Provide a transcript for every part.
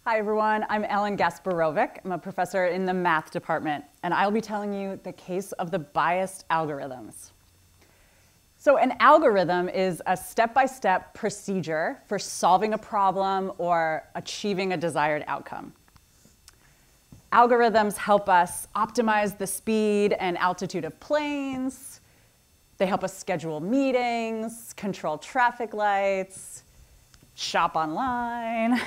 Hi everyone, I'm Ellen Gasparovic. I'm a professor in the math department, and I'll be telling you the case of the biased algorithms. So an algorithm is a step-by-step procedure for solving a problem or achieving a desired outcome. Algorithms help us optimize the speed and altitude of planes. They help us schedule meetings, control traffic lights, shop online.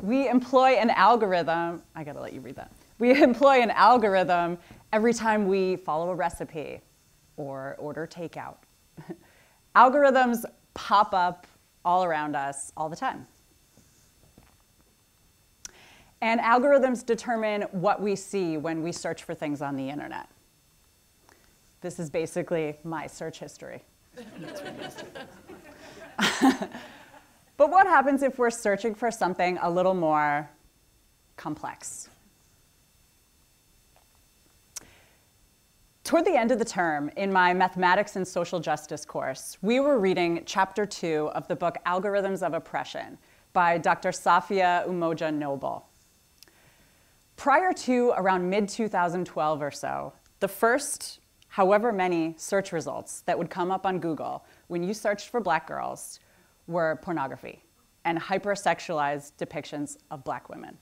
We employ an algorithm, I gotta let you read that. We employ an algorithm every time we follow a recipe or order takeout. Algorithms pop up all around us all the time. And algorithms determine what we see when we search for things on the internet. This is basically my search history. But what happens if we're searching for something a little more complex? Toward the end of the term, in my Mathematics and Social Justice course, we were reading Chapter 2 of the book Algorithms of Oppression by Dr. Safia Umoja Noble. Prior to around mid-2012 or so, the first however many search results that would come up on Google when you searched for black girls were pornography and hypersexualized depictions of black women.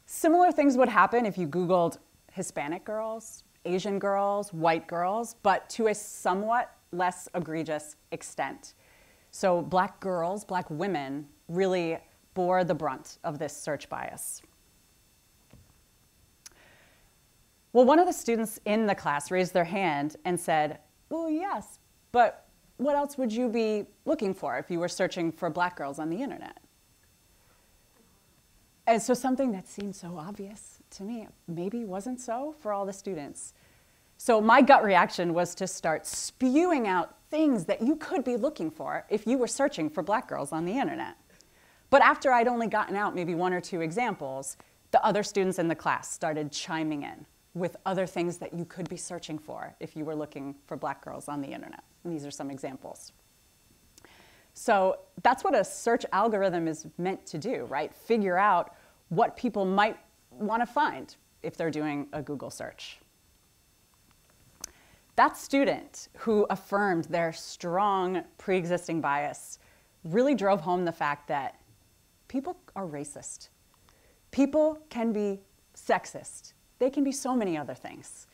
Similar things would happen if you Googled Hispanic girls, Asian girls, white girls, but to a somewhat less egregious extent. So black girls, black women, really bore the brunt of this search bias. Well, one of the students in the class raised their hand and said, well, yes, but what else would you be looking for if you were searching for black girls on the internet? And so something that seemed so obvious to me maybe wasn't so for all the students. So my gut reaction was to start spewing out things that you could be looking for if you were searching for black girls on the internet. But after I'd only gotten out maybe one or two examples, the other students in the class started chiming in with other things that you could be searching for if you were looking for black girls on the internet. And these are some examples. So that's what a search algorithm is meant to do, right? Figure out what people might want to find if they're doing a Google search. That student who affirmed their strong pre-existing bias really drove home the fact that people are racist. People can be sexist. They can be so many other things.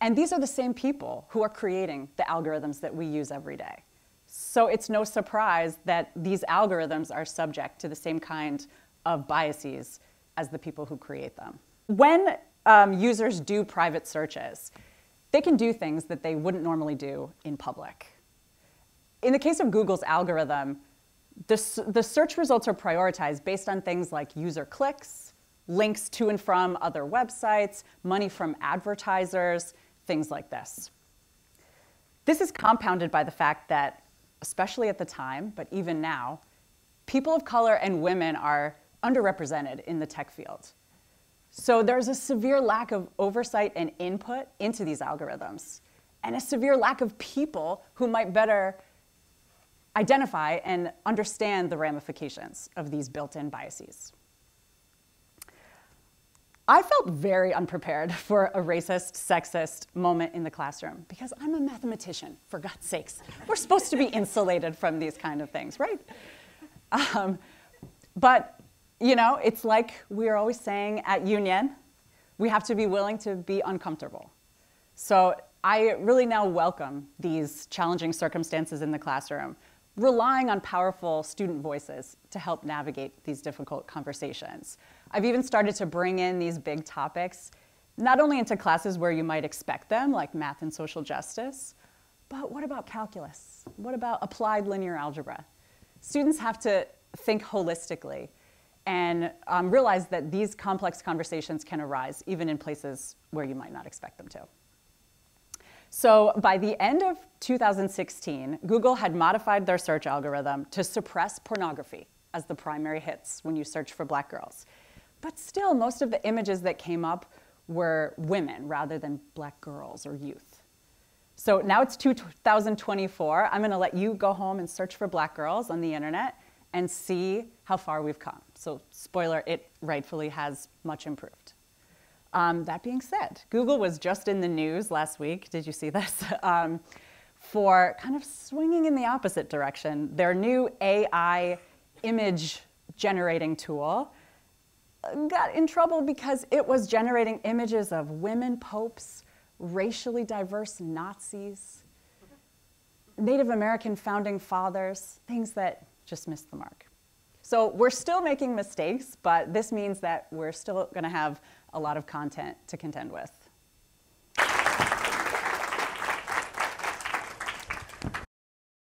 And these are the same people who are creating the algorithms that we use every day. So it's no surprise that these algorithms are subject to the same kind of biases as the people who create them. When users do private searches, they can do things that they wouldn't normally do in public. In the case of Google's algorithm, the search results are prioritized based on things like user clicks, links to and from other websites, money from advertisers, things like this. This is compounded by the fact that, especially at the time, but even now, people of color and women are underrepresented in the tech field. So there's a severe lack of oversight and input into these algorithms, and a severe lack of people who might better identify and understand the ramifications of these built-in biases. I felt very unprepared for a racist, sexist moment in the classroom because I'm a mathematician, for God's sakes. We're supposed to be insulated from these kind of things, right? But, you know, it's like we're always saying at Union, we have to be willing to be uncomfortable. So I really now welcome these challenging circumstances in the classroom, relying on powerful student voices to help navigate these difficult conversations. I've even started to bring in these big topics, not only into classes where you might expect them, like math and social justice, but what about calculus? What about applied linear algebra? Students have to think holistically and realize that these complex conversations can arise even in places where you might not expect them to. So by the end of 2016, Google had modified their search algorithm to suppress pornography as the primary hits when you search for black girls. But still, most of the images that came up were women rather than black girls or youth. So now it's 2024. I'm going to let you go home and search for black girls on the internet and see how far we've come. So spoiler, it rightfully has much improved. That being said, Google was just in the news last week. Did you see this? For kind of swinging in the opposite direction. Their new AI image generating tool got in trouble because it was generating images of women popes, racially diverse Nazis, Native American founding fathers, things that just missed the mark. So we're still making mistakes, but this means that we're still going to have a lot of content to contend with.